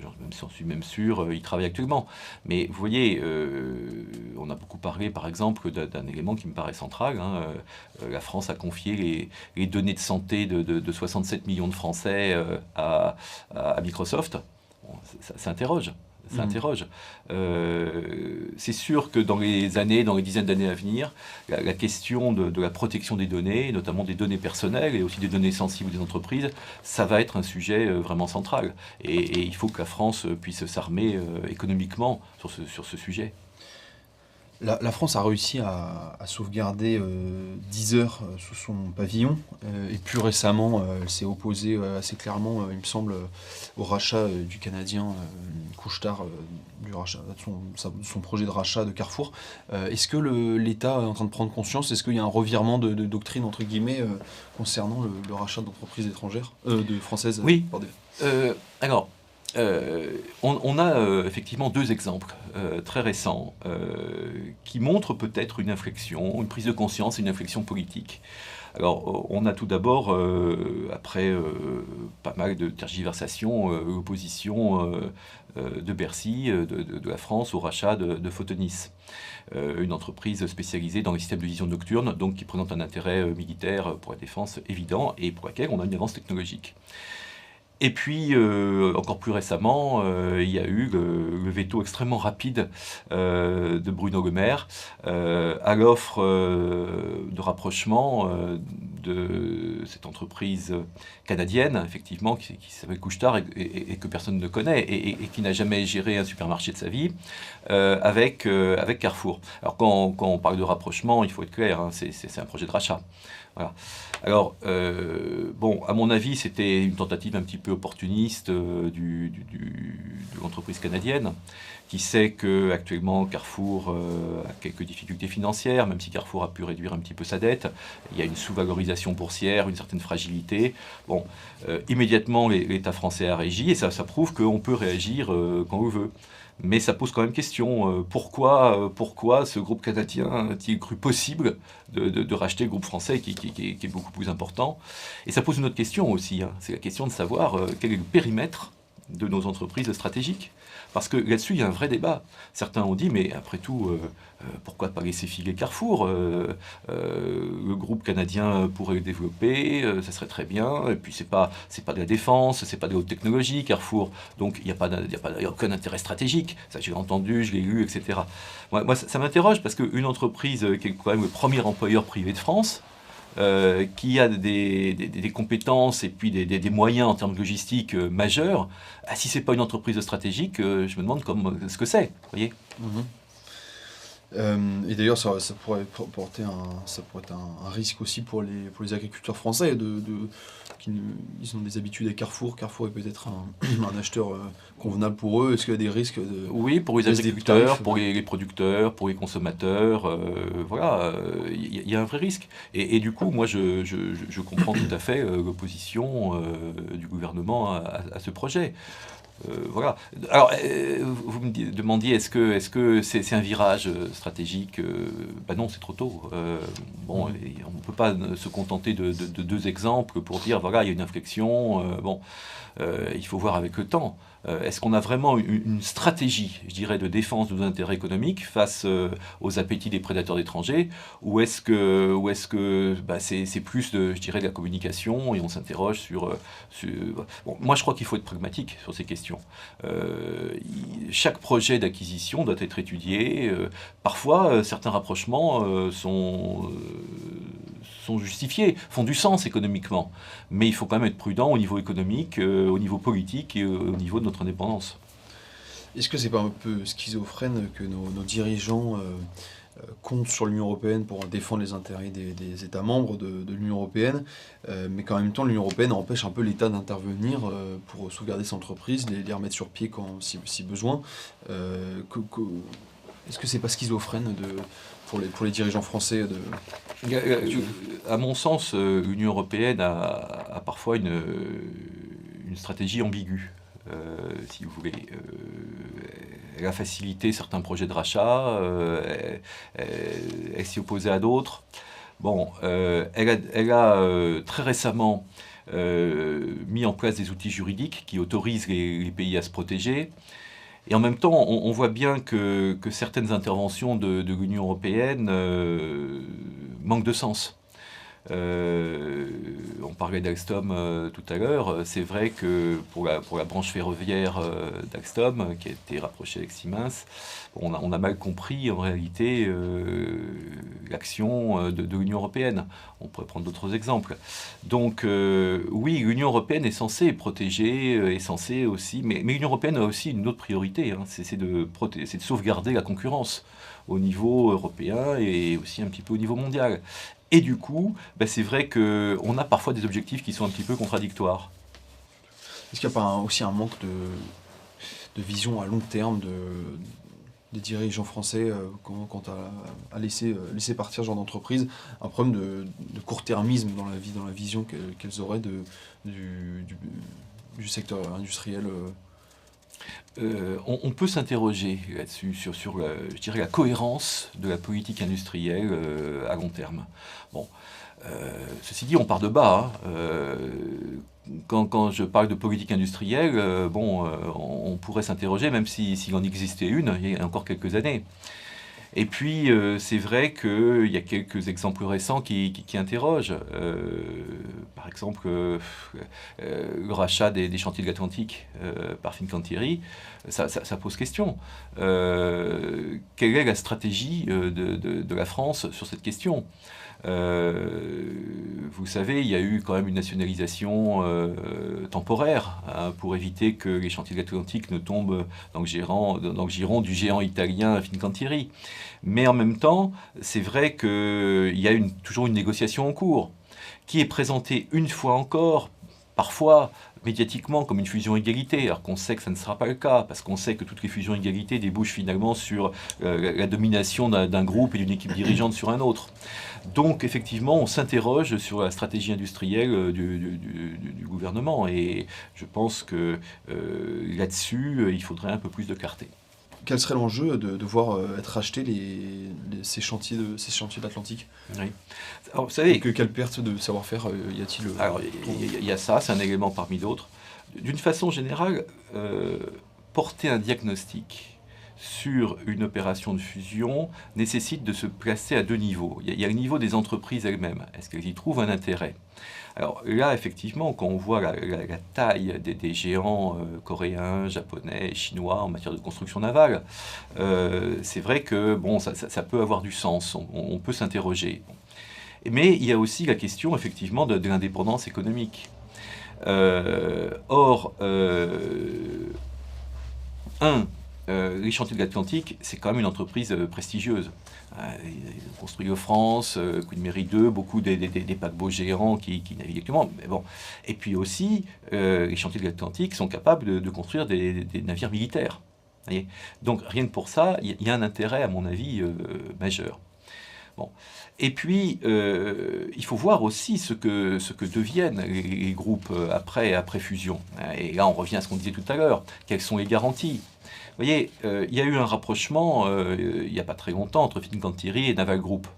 j'en suis même sûr, y travaillent actuellement. Mais vous voyez, on a beaucoup parlé, par exemple, d'un élément qui me paraît central, hein. La France a confié les données de santé de 67 millions de Français à Microsoft. Bon, ça interroge. Ça interroge. C'est sûr que dans les dizaines d'années à venir, la question de la protection des données, notamment des données personnelles et aussi des données sensibles des entreprises, ça va être un sujet vraiment central. Et il faut que la France puisse s'armer économiquement sur ce sujet. La France a réussi à sauvegarder 10 heures sous son pavillon, et plus récemment, elle s'est opposée assez clairement, il me semble, au rachat du Canadien Couche-Tard, de son projet de rachat de Carrefour. Est-ce que l'État est en train de prendre conscience? Est-ce qu'il y a un revirement de doctrine, entre guillemets, concernant le rachat d'entreprises étrangères, françaises? Oui. Pardon. Alors, on a effectivement deux exemples très récents qui montrent peut-être une inflexion, une prise de conscience et une inflexion politique. Alors, on a tout d'abord, après pas mal de tergiversations, l'opposition de Bercy, de la France, au rachat de Photonis, une entreprise spécialisée dans les systèmes de vision nocturne, donc qui présente un intérêt militaire pour la défense évident et pour laquelle on a une avance technologique. Et puis, encore plus récemment, il y a eu le veto extrêmement rapide de Bruno Le Maire à l'offre de rapprochement de cette entreprise canadienne, effectivement, qui s'appelle Couche-Tard et que personne ne connaît et qui n'a jamais géré un supermarché de sa vie, avec Carrefour. Alors, quand on parle de rapprochement, il faut être clair, hein, c'est un projet de rachat. Voilà. Alors, à mon avis, c'était une tentative un petit peu opportuniste de l'entreprise canadienne, qui sait qu'actuellement Carrefour a quelques difficultés financières, même si Carrefour a pu réduire un petit peu sa dette. Il y a une sous-valorisation boursière, une certaine fragilité. Bon, immédiatement, l'État français a réagi, et ça prouve qu'on peut réagir quand on veut. Mais ça pose quand même question. Pourquoi ce groupe canadien a-t-il cru possible de racheter le groupe français qui est beaucoup plus important? Et ça pose une autre question aussi, hein. C'est la question de savoir quel est le périmètre de nos entreprises stratégiques. Parce que là-dessus, il y a un vrai débat. Certains ont dit, mais après tout, pourquoi pas laisser filer Carrefour? Le groupe canadien pourrait le développer, ça serait très bien. Et puis, c'est pas de la défense, c'est pas de la haute technologie, Carrefour. Donc, il n'y a aucun intérêt stratégique. Ça, j'ai entendu, je l'ai lu, etc. Moi ça m'interroge parce qu'une entreprise qui est quand même le premier employeur privé de France, qui a des compétences et puis des moyens en termes de logistique majeurs, si c'est pas une entreprise stratégique, je me demande ce que c'est, vous voyez. Et d'ailleurs, ça pourrait porter ça pourrait être un risque aussi pour les agriculteurs français ils ont des habitudes avec Carrefour. Carrefour est peut-être un acheteur convenable pour eux. Est-ce qu'il y a des risques de... Oui, pour les agriculteurs, pour les producteurs, pour les consommateurs, voilà, il y a un vrai risque. Et du coup, moi, je comprends tout à fait l'opposition du gouvernement à ce projet. Voilà. Alors, vous me demandiez, est-ce que c'est un virage stratégique? Ben non, c'est trop tôt. Bon, et on ne peut pas se contenter de deux exemples pour dire, voilà, il y a une inflexion. Bon, il faut voir avec le temps. Est-ce qu'on a vraiment une stratégie, je dirais, de défense de nos intérêts économiques face aux appétits des prédateurs étrangers, ou est-ce que bah, c'est plus de, je dirais, de la communication et on s'interroge Bon, moi, je crois qu'il faut être pragmatique sur ces questions. Chaque projet d'acquisition doit être étudié. Parfois, certains rapprochements sont justifiés, font du sens économiquement. Mais il faut quand même être prudent au niveau économique, au niveau politique et au niveau de notre indépendance. Est-ce que c'est pas un peu schizophrène que nos dirigeants comptent sur l'Union européenne pour défendre les intérêts des États membres de l'Union européenne, mais qu'en même temps l'Union européenne empêche un peu l'État d'intervenir pour sauvegarder ses entreprises, les remettre sur pied si besoin. Est-ce que c'est pas schizophrène pour les dirigeants français À mon sens, l'Union européenne a parfois une stratégie ambiguë. Si vous voulez. Elle a facilité certains projets de rachat, elle s'y opposait à d'autres. Bon, elle a très récemment mis en place des outils juridiques qui autorisent les pays à se protéger. Et en même temps, on voit bien que certaines interventions de l'Union européenne manquent de sens. On parlait d'Alstom tout à l'heure. C'est vrai que pour la branche ferroviaire d'Alstom, qui a été rapprochée avec Siemens, on a mal compris en réalité l'action de l'Union européenne. On pourrait prendre d'autres exemples. Donc oui, l'Union européenne est censée protéger, est censée aussi, mais l'Union européenne a aussi une autre priorité, hein, c'est de sauvegarder la concurrence au niveau européen et aussi un petit peu au niveau mondial. Et du coup, bah c'est vrai qu'on a parfois des objectifs qui sont un petit peu contradictoires. Est-ce qu'il n'y a pas aussi un manque de vision à long terme des dirigeants français quant à laisser partir ce genre d'entreprise, un problème de court-termisme dans la vision qu'elles auraient du secteur industriel On peut s'interroger là-dessus, sur je dirais, la cohérence de la politique industrielle à long terme. Bon, ceci dit, on part de bas. Quand je parle de politique industrielle, on pourrait s'interroger, même s'il en existait une, il y a encore quelques années. Et puis, c'est vrai qu'il y a quelques exemples récents qui interrogent. Par exemple, le rachat des chantiers de l'Atlantique par Fincantieri, ça pose question. Quelle est la stratégie de la France sur cette question ? Vous savez, il y a eu quand même une nationalisation temporaire hein, pour éviter que les chantiers de l'Atlantique ne tombent dans le giron du géant italien Fincantieri. Mais en même temps, c'est vrai qu'il y a toujours une négociation en cours, qui est présentée une fois encore, parfois médiatiquement comme une fusion-égalité, alors qu'on sait que ça ne sera pas le cas, parce qu'on sait que toutes les fusions-égalités débouchent finalement sur la domination d'un groupe et d'une équipe dirigeante sur un autre. Donc effectivement, on s'interroge sur la stratégie industrielle du gouvernement, et je pense que là-dessus, il faudrait un peu plus de clarté. Quel serait l'enjeu de voir être rachetés ces chantiers d'Atlantique ? Oui. Alors, vous savez, quelle perte de savoir-faire y a-t-il Alors, il y a ça, c'est un élément parmi d'autres. D'une façon générale, porter un diagnostic sur une opération de fusion nécessite de se placer à deux niveaux. Il y a le niveau des entreprises elles-mêmes. Est-ce qu'elles y trouvent un intérêt ? Alors là, effectivement, quand on voit la taille des géants coréens, japonais, chinois en matière de construction navale, c'est vrai que bon, ça peut avoir du sens, on peut s'interroger. Mais il y a aussi la question, effectivement, de l'indépendance économique. Les chantiers de l'Atlantique, c'est quand même une entreprise prestigieuse. Ils ont construit en France, Queen Mary 2, beaucoup des paquebots géants qui naviguent actuellement. Mais bon. Et puis aussi, les chantiers de l'Atlantique sont capables de construire des navires militaires. Voyez. Donc rien que pour ça, il y a un intérêt, à mon avis, majeur. Bon. Et puis, il faut voir aussi ce que deviennent les groupes après fusion. Et là, on revient à ce qu'on disait tout à l'heure. Quelles sont les garanties? Vous voyez, il y a eu un rapprochement, il n'y a pas très longtemps, entre Fincantieri et Naval Group.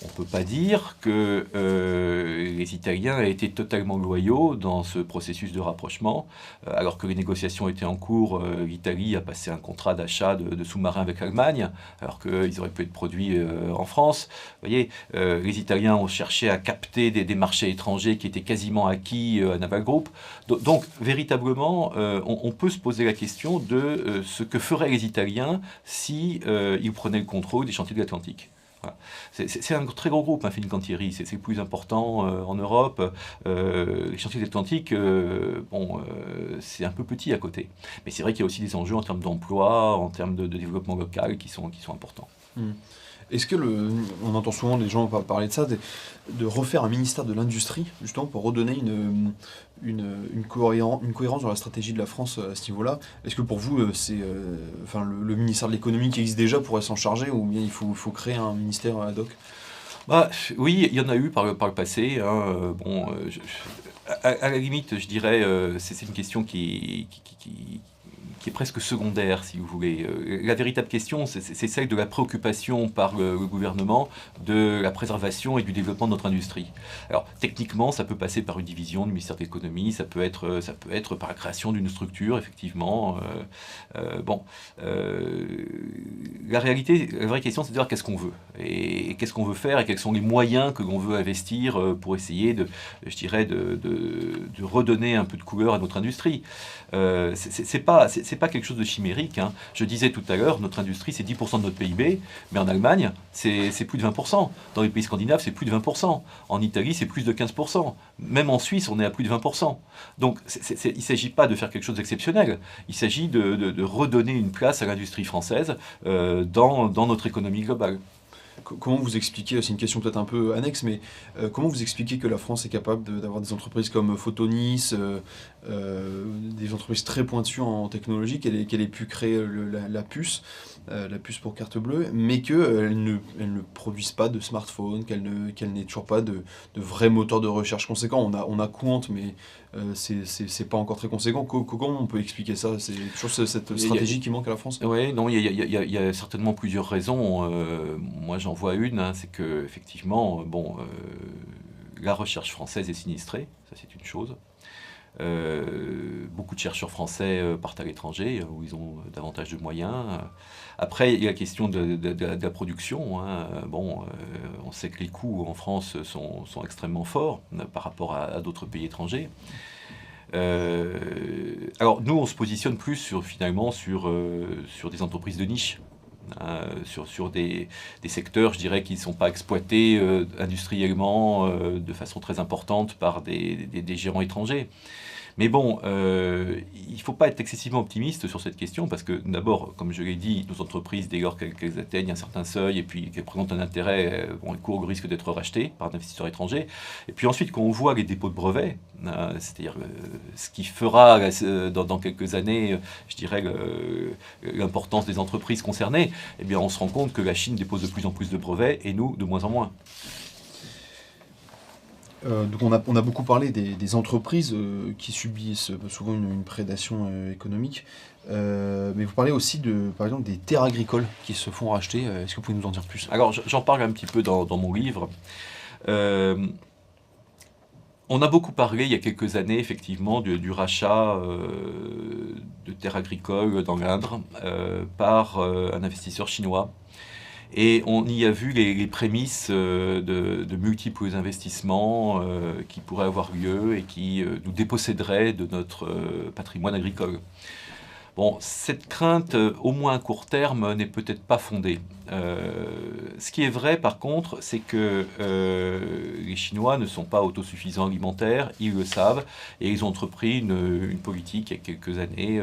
On ne peut pas dire que les Italiens aient été totalement loyaux dans ce processus de rapprochement. Alors que les négociations étaient en cours, l'Italie a passé un contrat d'achat de sous-marins avec l'Allemagne, alors qu'ils auraient pu être produits en France. Vous voyez, les Italiens ont cherché à capter des marchés étrangers qui étaient quasiment acquis à Naval Group. Donc, véritablement, on peut se poser la question de ce que feraient les Italiens si ils prenaient le contrôle des chantiers de l'Atlantique. Voilà. C'est un très gros groupe, hein, Fincantieri, c'est le plus important en Europe. Les chantiers de l'Atlantique, c'est un peu petit à côté. Mais c'est vrai qu'il y a aussi des enjeux en termes d'emploi, en termes de développement local qui sont importants. Est-ce que on entend souvent les gens parler de ça, de refaire un ministère de l'Industrie, justement, pour redonner une cohérence dans la stratégie de la France à ce niveau-là? Est-ce que pour vous, le ministère de l'Économie qui existe déjà pourrait s'en charger, ou bien il faut créer un ministère ad hoc? Bah, oui, il y en a eu par le passé. Hein, à la limite, je dirais, c'est une question qui est presque secondaire, si vous voulez. La véritable question, c'est celle de la préoccupation par le gouvernement de la préservation et du développement de notre industrie. Alors, techniquement, ça peut passer par une division du ministère de l'Économie, ça peut être par la création d'une structure, effectivement. La réalité, la vraie question, c'est de dire qu'est-ce qu'on veut, et qu'est-ce qu'on veut faire, et quels sont les moyens que l'on veut investir pour essayer de redonner un peu de couleur à notre industrie. C'est pas quelque chose de chimérique. Hein. Je disais tout à l'heure, notre industrie, c'est 10% de notre PIB, mais en Allemagne, c'est plus de 20%. Dans les pays scandinaves, c'est plus de 20%. En Italie, c'est plus de 15%. Même en Suisse, on est à plus de 20%. Donc, il ne s'agit pas de faire quelque chose d'exceptionnel. Il s'agit de redonner une place à l'industrie française dans notre économie globale. Comment vous expliquez, c'est une question peut-être un peu annexe, mais comment vous expliquez que la France est capable d'avoir des entreprises comme Photonis, des entreprises très pointues en technologie, qu'elle ait pu créer la puce pour carte bleue, mais qu'elle ne produise pas de smartphones, qu'elle n'ait toujours pas de vrais moteurs de recherche conséquents? On a Quant, mais c'est pas encore très conséquent. Comment on peut expliquer ça? C'est toujours cette stratégie qui manque à la France? Oui, non, il y a certainement plusieurs raisons. Moi, j'en vois une, hein, c'est que effectivement, la recherche française est sinistrée, ça c'est une chose. Beaucoup de chercheurs français partent à l'étranger où ils ont davantage de moyens. Après, il y a la question de la production. Hein. On sait que les coûts en France sont extrêmement forts par rapport à d'autres pays étrangers. Alors nous, on se positionne plus finalement sur des entreprises de niche. Sur des secteurs, je dirais, qui ne sont pas exploités industriellement de façon très importante par des géants étrangers. Mais bon, il ne faut pas être excessivement optimiste sur cette question, parce que d'abord, comme je l'ai dit, nos entreprises, dès lors qu'elles atteignent un certain seuil et puis qu'elles présentent un intérêt, elles courent le risque d'être rachetées par d'investisseurs étrangers. Et puis ensuite, quand on voit les dépôts de brevets, c'est-à-dire ce qui fera dans quelques années, je dirais, l'importance des entreprises concernées, eh bien, on se rend compte que la Chine dépose de plus en plus de brevets et nous, de moins en moins. Donc on a beaucoup parlé des entreprises qui subissent souvent une prédation économique, mais vous parlez aussi par exemple, des terres agricoles qui se font racheter. Est-ce que vous pouvez nous en dire plus? Alors j'en parle un petit peu dans mon livre. On a beaucoup parlé il y a quelques années, effectivement, du rachat de terres agricoles dans l'Indre par un investisseur chinois. Et on y a vu les prémices de multiples investissements qui pourraient avoir lieu et qui nous déposséderaient de notre patrimoine agricole. Bon, cette crainte, au moins à court terme, n'est peut-être pas fondée. Ce qui est vrai, par contre, c'est que les Chinois ne sont pas autosuffisants alimentaires, ils le savent, et ils ont entrepris une politique, il y a quelques années,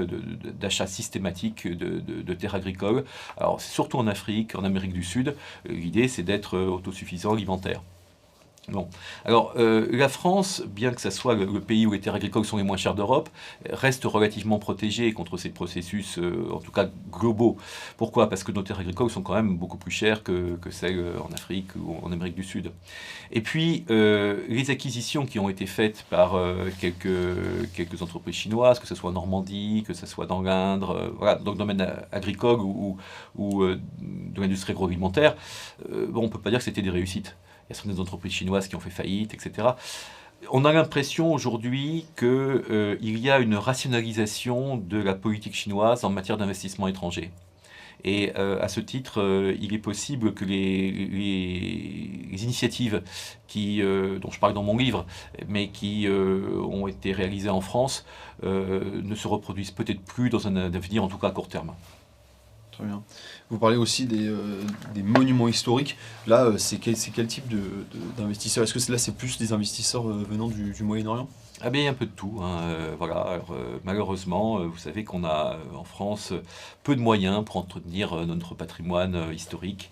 d'achat systématique de terres agricoles. Alors, surtout en Afrique, en Amérique du Sud, l'idée, c'est d'être autosuffisant alimentaire. Bon. Alors, la France, bien que ça soit le pays où les terres agricoles sont les moins chères d'Europe, reste relativement protégée contre ces processus, en tout cas globaux. Pourquoi? Parce que nos terres agricoles sont quand même beaucoup plus chères que celles en Afrique ou en Amérique du Sud. Et puis, les acquisitions qui ont été faites par quelques entreprises chinoises, que ce soit en Normandie, que ce soit dans l'Indre, voilà, dans le domaine agricole ou de l'industrie agroalimentaire, bon, on ne peut pas dire que c'était des réussites. Il y a certaines entreprises chinoises qui ont fait faillite, etc. On a l'impression aujourd'hui qu'il y a une rationalisation de la politique chinoise en matière d'investissement étranger. Et à ce titre, il est possible que les initiatives dont je parle dans mon livre, mais qui ont été réalisées en France, ne se reproduisent peut-être plus dans un avenir, en tout cas à court terme. Très bien. Vous parlez aussi des monuments historiques. Là, c'est quel type d'investisseurs? Est-ce que là, c'est plus des investisseurs venant du Moyen-Orient? Ah bien, il y a un peu de tout, hein, voilà. Alors, malheureusement, vous savez qu'on a en France peu de moyens pour entretenir notre patrimoine historique.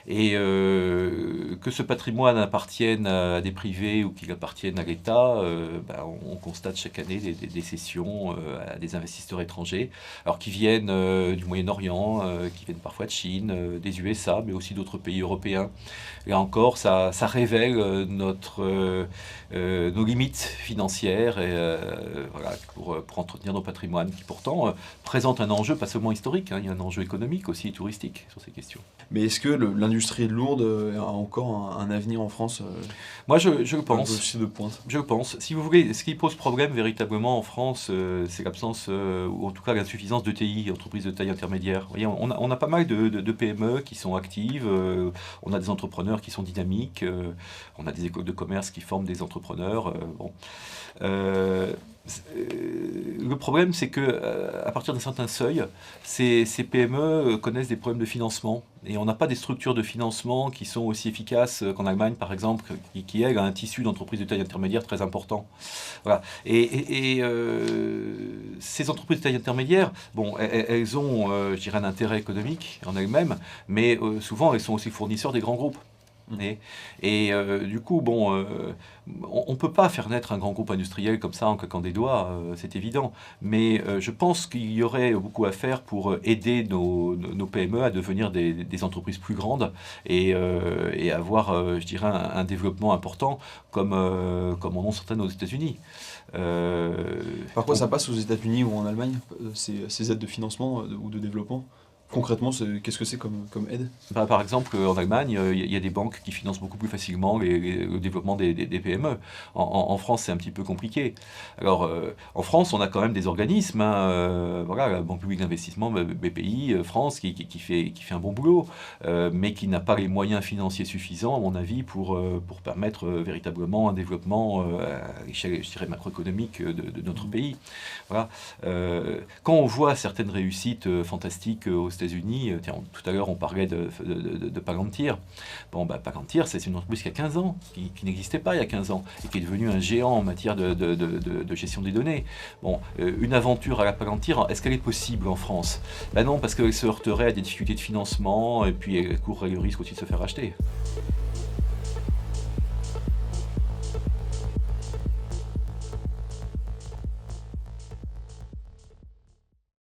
Et que ce patrimoine appartienne à des privés ou qu'il appartienne à l'État, ben, on constate chaque année des cessions à des investisseurs étrangers, alors qui viennent du Moyen-Orient, qui viennent parfois de Chine, des USA, mais aussi d'autres pays européens. Là encore, ça révèle nos limites financières et, voilà, pour entretenir nos patrimoines, qui pourtant présentent un enjeu pas seulement historique, hein, il y a un enjeu économique aussi, touristique sur ces questions. Mais est-ce que l'industrie lourde a encore un avenir en France? Moi, je le pense. Aussi de pointe. Je le pense. Si vous voulez, ce qui pose problème véritablement en France, c'est l'absence, ou en tout cas l'insuffisance d'ETI, entreprises de taille intermédiaire. Vous voyez, on a pas mal de PME qui sont actives, on a des entrepreneurs qui sont dynamiques, on a des écoles de commerce qui forment des entrepreneurs. Bon. Le problème, c'est que à partir d'un certain seuil, ces PME connaissent des problèmes de financement. Et on n'a pas des structures de financement qui sont aussi efficaces qu'en Allemagne, par exemple, qui elle, a un tissu d'entreprises de taille intermédiaire très important. Voilà. Et ces entreprises de taille intermédiaire, bon, elles ont, je dirais, un intérêt économique en elles-mêmes, mais souvent, elles sont aussi fournisseurs des grands groupes. Et du coup, bon, on ne peut pas faire naître un grand groupe industriel comme ça en claquant des doigts, c'est évident. Mais je pense qu'il y aurait beaucoup à faire pour aider nos PME à devenir des entreprises plus grandes et avoir, je dirais, un développement important comme en ont certaines aux États-Unis. Par quoi ça passe aux États-Unis ou en Allemagne, ces aides de financement ou de développement? Concrètement, qu'est-ce que c'est comme aide? Par exemple, en Allemagne, il y a des banques qui financent beaucoup plus facilement le développement des PME. En France, c'est un petit peu compliqué. Alors, en France, on a quand même des organismes, hein, voilà, la Banque publique d'investissement, BPI, France, qui fait un bon boulot, mais qui n'a pas les moyens financiers suffisants, à mon avis, pour permettre véritablement un développement à l'échelle, je dirais, macroéconomique de notre pays. Voilà. Quand on voit certaines réussites fantastiques aux États-Unis, tiens, tout à l'heure on parlait de Palantir. Bon, bah, Palantir, c'est une entreprise qui a 15 ans, qui n'existait pas il y a 15 ans, et qui est devenue un géant en matière de gestion des données. Bon, une aventure à la Palantir, est-ce qu'elle est possible en France? Ben non, parce qu'elle se heurterait à des difficultés de financement, et puis elle courrait le risque aussi de se faire acheter.